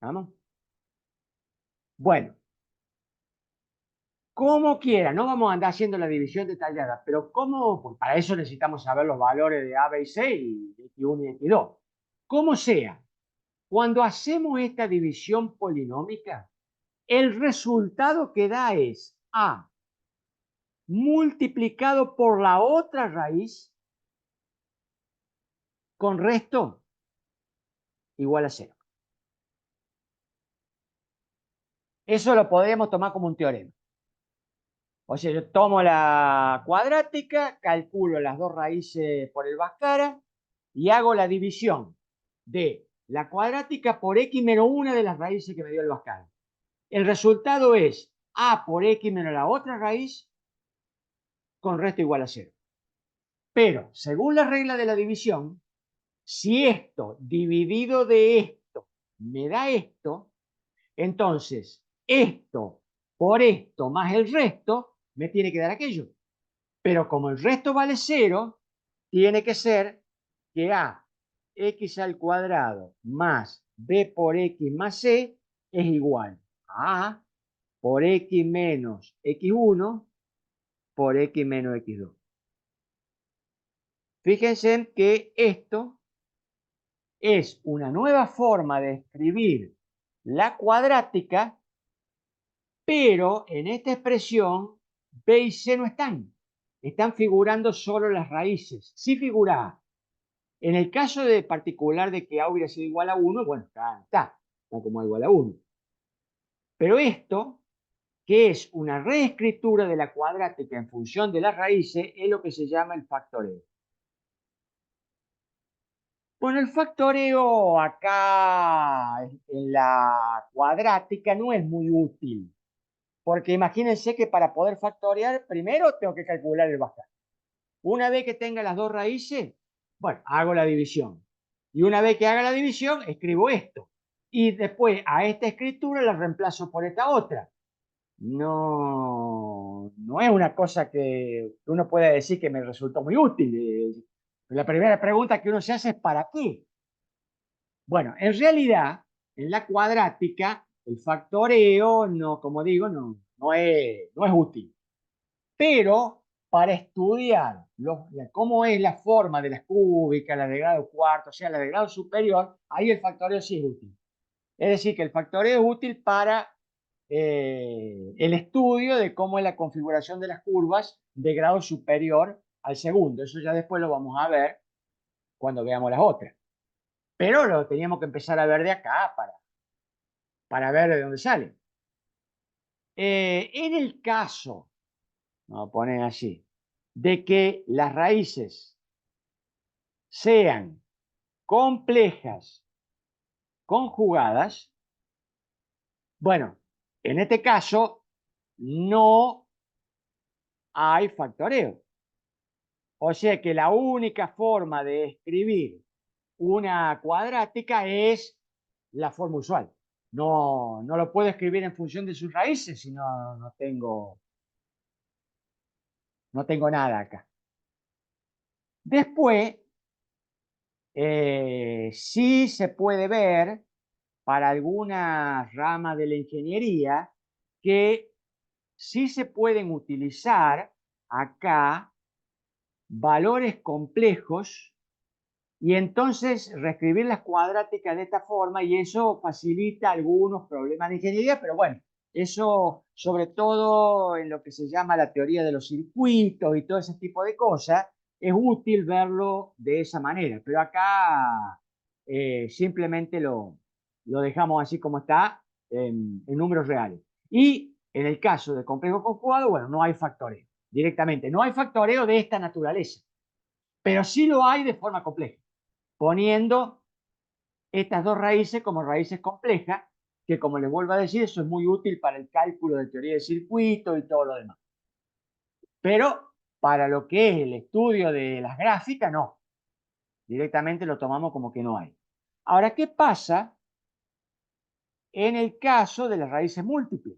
¿Vamos? Bueno, como quiera, no vamos a andar haciendo la división detallada, pero como, pues para eso necesitamos saber los valores de A, B y C, y X1 y X2. Como sea, cuando hacemos esta división polinómica, el resultado que da es A multiplicado por la otra raíz con resto igual a cero. Eso lo podemos tomar como un teorema. O sea, yo tomo la cuadrática, calculo las dos raíces por el Bhaskara y hago la división de la cuadrática por x menos una de las raíces que me dio el Bhaskara. El resultado es a por x menos la otra raíz con resto igual a cero. Pero, según la regla de la división, si esto dividido de esto me da esto, entonces esto por esto más el resto me tiene que dar aquello. Pero como el resto vale cero, tiene que ser que a x al cuadrado más b por x más c es igual a por x menos x1 por x menos x2. Fíjense que esto es una nueva forma de escribir la cuadrática, pero en esta expresión b y c no están. Están figurando solo las raíces. Sí figura a. En el caso de particular de que A hubiera sido igual a 1, bueno, está como igual a 1. Pero esto, que es una reescritura de la cuadrática en función de las raíces, es lo que se llama el factoreo. Bueno, el factoreo acá en la cuadrática no es muy útil, porque imagínense que para poder factorear, primero tengo que calcular el Bhaskara. Una vez que tenga las dos raíces, bueno, hago la división. Y una vez que haga la división, escribo esto. Y después a esta escritura la reemplazo por esta otra. No es una cosa que uno pueda decir que me resultó muy útil. La primera pregunta que uno se hace es ¿para qué? Bueno, en realidad, en la cuadrática, el factoreo, no, como digo, no es útil. Pero para estudiar cómo es la forma de las cúbicas, la de grado cuarto, o sea, la de grado superior, ahí el factoreo sí es útil. Es decir, que el factoreo es útil para el estudio de cómo es la configuración de las curvas de grado superior al segundo. Eso ya después lo vamos a ver cuando veamos las otras. Pero lo teníamos que empezar a ver de acá para ver de dónde sale. En el caso, vamos a poner así, de que las raíces sean complejas conjugadas, bueno, en este caso no hay factoreo. O sea que la única forma de escribir una cuadrática es la forma usual. No lo puedo escribir en función de sus raíces, si no tengo nada acá. Después, Sí se puede ver para algunas ramas de la ingeniería que sí se pueden utilizar acá valores complejos y entonces reescribir las cuadráticas de esta forma y eso facilita algunos problemas de ingeniería, pero bueno, eso sobre todo en lo que se llama la teoría de los circuitos y todo ese tipo de cosas, es útil verlo de esa manera, pero acá simplemente lo dejamos así como está en números reales. Y en el caso de complejo conjugado, bueno, no hay factoreo directamente, no hay factoreo de esta naturaleza, pero sí lo hay de forma compleja poniendo estas dos raíces como raíces complejas, que como les vuelvo a decir, eso es muy útil para el cálculo de teoría de circuitos y todo lo demás. Pero para lo que es el estudio de las gráficas, no. Directamente lo tomamos como que no hay. Ahora, ¿qué pasa en el caso de las raíces múltiples?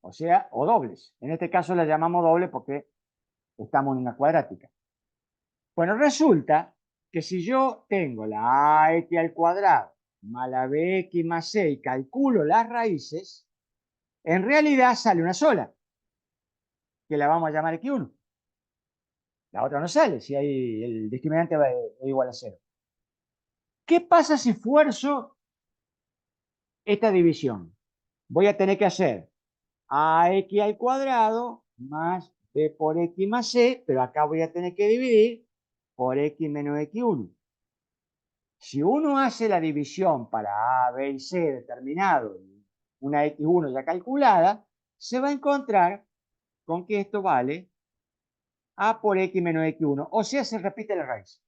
O sea, o dobles. En este caso las llamamos doble porque estamos en una cuadrática. Bueno, resulta que si yo tengo la ax al cuadrado más la bx más c y calculo las raíces, en realidad sale una sola, que la vamos a llamar x1. La otra no sale, si hay el discriminante es igual a 0. ¿Qué pasa si fuerzo esta división? Voy a tener que hacer ax al cuadrado más b por x más c, pero acá voy a tener que dividir por x menos x1. Si uno hace la división para A, B y C determinado, una X1 ya calculada, se va a encontrar con que esto vale A por X menos X1. O sea, se repite la raíz.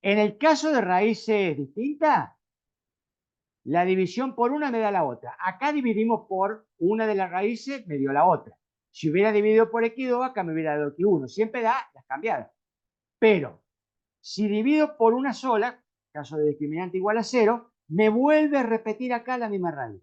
En el caso de raíces distintas, la división por una me da la otra. Acá dividimos por una de las raíces, me dio la otra. Si hubiera dividido por X2, acá me hubiera dado X1. Siempre da las cambiadas. Pero si divido por una sola, caso de discriminante igual a 0, me vuelve a repetir acá la misma raíz.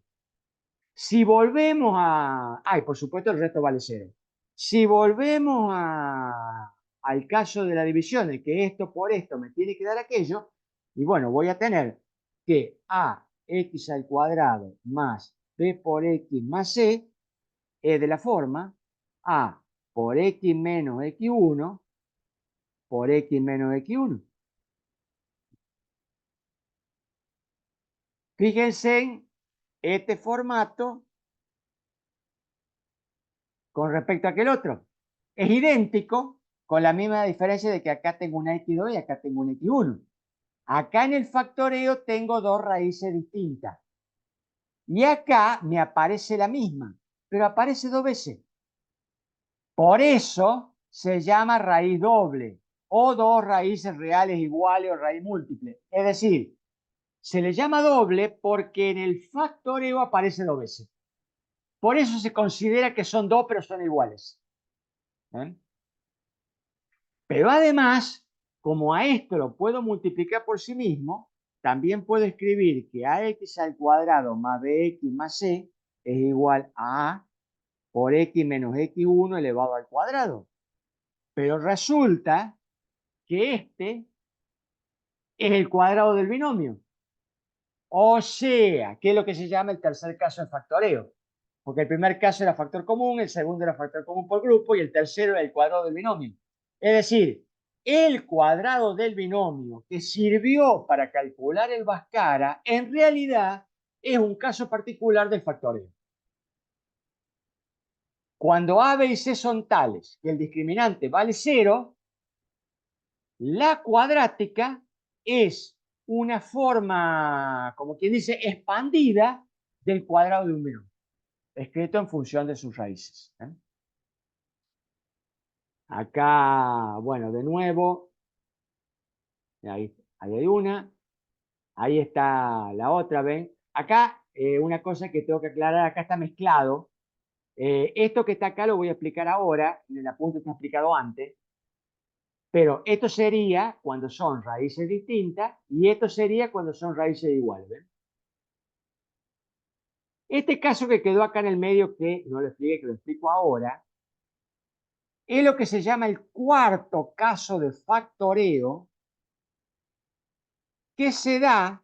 Si volvemos a... y por supuesto el resto vale 0. Si volvemos al caso de la división, de que esto por esto me tiene que dar aquello, y bueno, voy a tener que ax al cuadrado más b por x más c es de la forma a por x menos x1 por x menos x1. Fíjense en este formato con respecto a aquel otro. Es idéntico, con la misma diferencia de que acá tengo una x2 y acá tengo una x1. Acá en el factoreo tengo dos raíces distintas. Y acá me aparece la misma, pero aparece dos veces. Por eso se llama raíz doble o dos raíces reales iguales o raíz múltiple. Es decir, se le llama doble porque en el factoreo aparece dos veces. Por eso se considera que son dos, pero son iguales. ¿Eh? Pero además, como a esto lo puedo multiplicar por sí mismo, también puedo escribir que ax al cuadrado más bx más c es igual a A por x menos x1 elevado al cuadrado. Pero resulta que este es el cuadrado del binomio. O sea, que es lo que se llama el tercer caso de factoreo. Porque el primer caso era factor común, el segundo era factor común por grupo y el tercero era el cuadrado del binomio. Es decir, el cuadrado del binomio que sirvió para calcular el Bhaskara en realidad es un caso particular del factoreo. Cuando A, B y C son tales que el discriminante vale 0, la cuadrática es una forma, como quien dice, expandida del cuadrado de un binomio, escrito en función de sus raíces. Acá, bueno, de nuevo, ahí hay una, ahí está la otra, ¿ven? Acá, una cosa que tengo que aclarar, acá está mezclado. Esto que está acá lo voy a explicar ahora, en el apunte está explicado antes, pero esto sería cuando son raíces distintas y esto sería cuando son raíces iguales, ¿ven? Este caso que quedó acá en el medio, que no lo expliqué, que lo explico ahora, Es lo que se llama el cuarto caso de factoreo que se da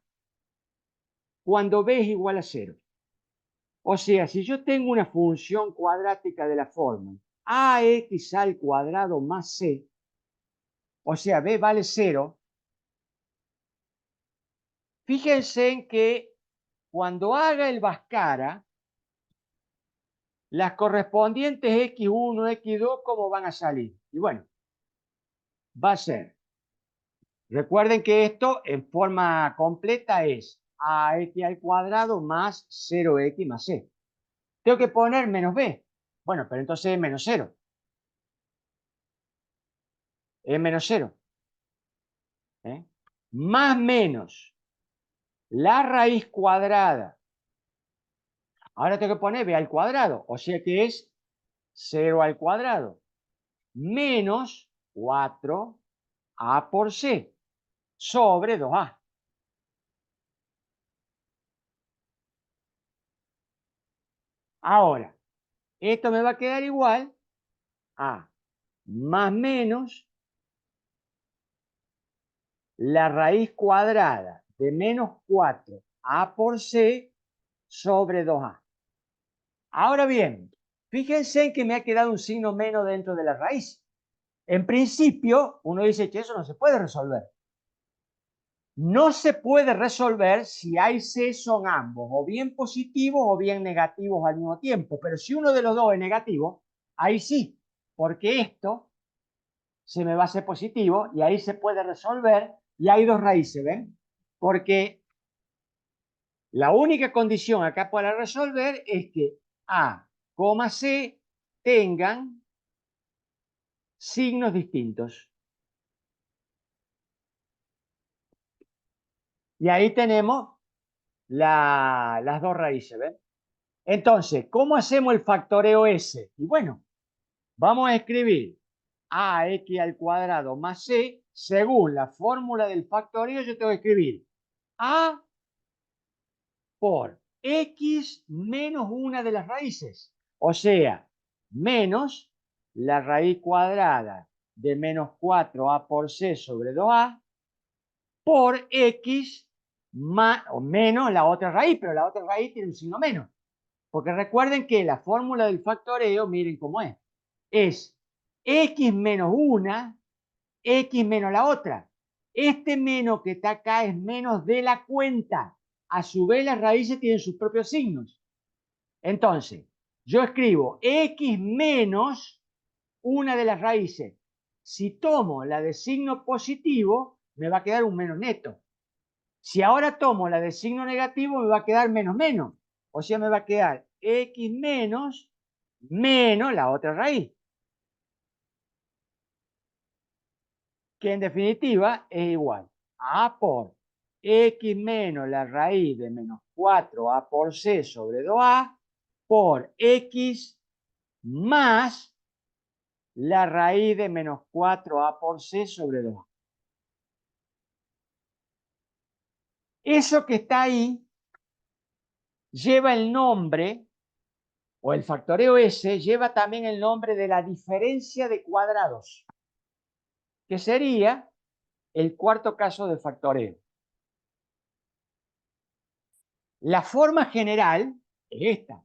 cuando b es igual a 0. O sea, si yo tengo una función cuadrática de la forma ax al cuadrado más c, o sea, b vale 0, fíjense en que cuando haga el Bhaskara, las correspondientes x1, x2, ¿cómo van a salir? Y bueno, va a ser, recuerden que esto en forma completa es ax al cuadrado más 0x más c. Tengo que poner menos b. Bueno, pero entonces es menos 0. Es menos 0. ¿Eh? Más menos la raíz cuadrada. Ahora tengo que poner b al cuadrado. O sea que es 0 al cuadrado. Menos 4a por c sobre 2a. Ahora, esto me va a quedar igual a más menos la raíz cuadrada de menos 4a por c sobre 2a. Ahora bien, fíjense en que me ha quedado un signo menos dentro de la raíz. En principio, uno dice que eso no se puede resolver. No se puede resolver si hay c son ambos, o bien positivos o bien negativos al mismo tiempo. Pero si uno de los dos es negativo, ahí sí, porque esto se me va a hacer positivo y ahí se puede resolver y hay dos raíces, ¿ven? Porque la única condición acá para resolver es que A, C tengan signos distintos. Y ahí tenemos las dos raíces, ¿ven? Entonces, ¿cómo hacemos el factoreo S? Y bueno, vamos a escribir ax al cuadrado más c, según la fórmula del factoreo, yo tengo que escribir a por x menos una de las raíces. O sea, menos la raíz cuadrada de menos 4a por c sobre 2a por x más o menos la otra raíz, pero la otra raíz tiene un signo menos. Porque recuerden que la fórmula del factoreo, miren cómo es. Es x menos una, x menos la otra. Este menos que está acá es menos de la cuenta. A su vez, las raíces tienen sus propios signos. Entonces, yo escribo x menos una de las raíces. Si tomo la de signo positivo, me va a quedar un menos neto. Si ahora tomo la de signo negativo, me va a quedar menos menos. O sea, me va a quedar x menos la otra raíz. Que en definitiva es igual a A por x menos la raíz de menos 4a por c sobre 2a por x más la raíz de menos 4a por c sobre 2a. Eso que está ahí lleva el nombre, o el factoreo S, lleva también el nombre de la diferencia de cuadrados, que sería el cuarto caso de factoreo. La forma general es esta,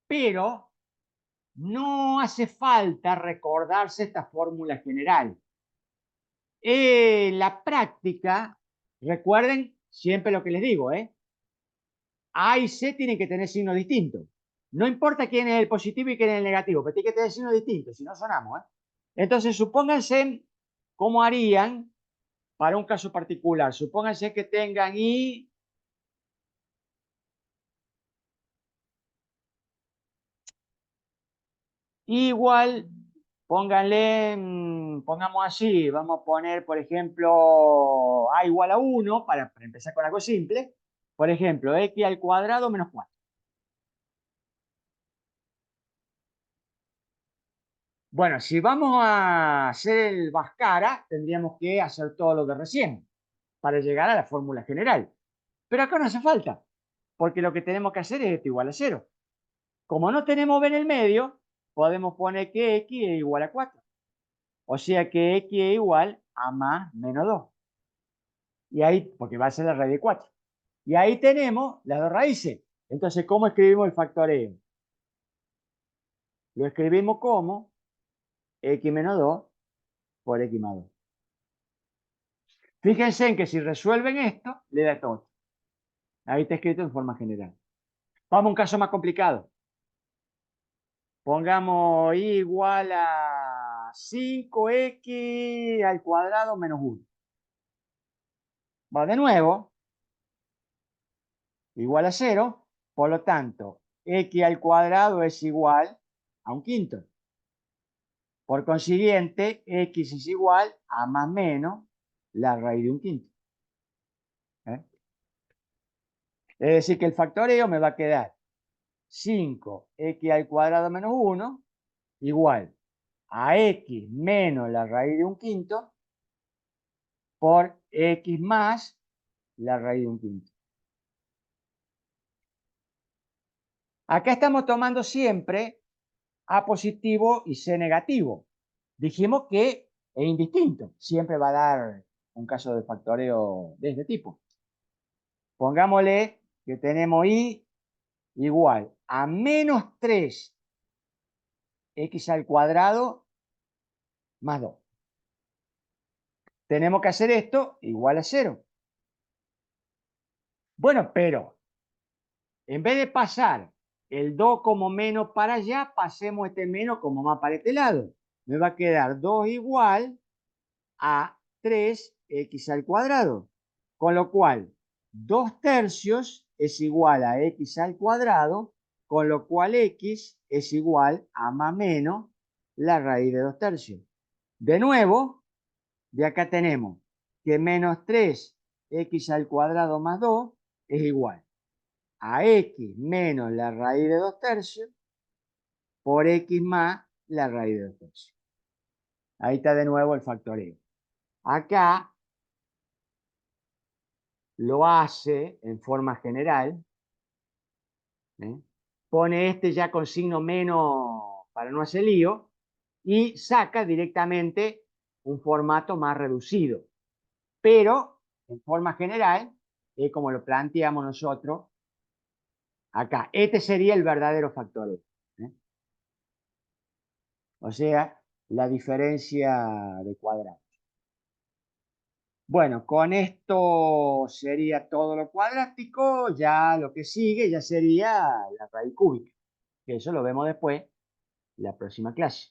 pero no hace falta recordarse esta fórmula general. La práctica, recuerden siempre lo que les digo, A y C tienen que tener signos distintos. No importa quién es el positivo y quién es el negativo, pero tiene que tener signos distintos, si no sonamos. Entonces, supónganse cómo harían para un caso particular. Supónganse que tengan I igual, pónganle, pongamos así, vamos a poner, por ejemplo, A igual a 1, para empezar con algo simple. Por ejemplo, x al cuadrado menos 4. Bueno, si vamos a hacer el Bhaskara, tendríamos que hacer todo lo de recién para llegar a la fórmula general. Pero acá no hace falta, porque lo que tenemos que hacer es esto igual a 0. Como no tenemos b en el medio, podemos poner que x es igual a 4. O sea que x es igual a más menos 2. Y ahí, porque va a ser la raíz de 4. Y ahí tenemos las dos raíces. Entonces, ¿cómo escribimos el factoreo? Lo escribimos como x menos 2 por x más 2. Fíjense en que si resuelven esto, le da todo. Ahí está escrito en forma general. Vamos a un caso más complicado. Pongamos y igual a 5x al cuadrado menos 1. Va de nuevo, igual a 0. Por lo tanto, x al cuadrado es igual a un quinto. Por consiguiente, x es igual a más menos la raíz de un quinto. ¿Eh? Es decir, que el factoreo me va a quedar 5x al cuadrado menos 1 igual a x menos la raíz de un quinto por x más la raíz de un quinto. Acá estamos tomando siempre a positivo y c negativo. Dijimos que es indistinto, siempre va a dar un caso de factoreo de este tipo. Pongámosle que tenemos y igual a menos 3 x al cuadrado más 2. Tenemos que hacer esto igual a 0. Bueno, pero en vez de pasar el 2 como menos para allá, pasemos este menos como más para este lado. Me va a quedar 2 igual a 3x al cuadrado. Con lo cual, 2 tercios es igual a x al cuadrado, con lo cual x es igual a más menos la raíz de 2 tercios. De nuevo, de acá tenemos que menos 3x al cuadrado más 2 es igual a x menos la raíz de 2 tercios por x más la raíz de 2 tercios. Ahí está de nuevo el factoreo. Acá lo hace en forma general. Pone este ya con signo menos para no hacer lío y saca directamente un formato más reducido. Pero en forma general, es como lo planteamos nosotros acá. Este sería el verdadero factoreo. O sea, la diferencia de cuadrados. Bueno, con esto sería todo lo cuadrático. Ya lo que sigue ya sería la raíz cúbica. Que eso lo vemos después, la próxima clase.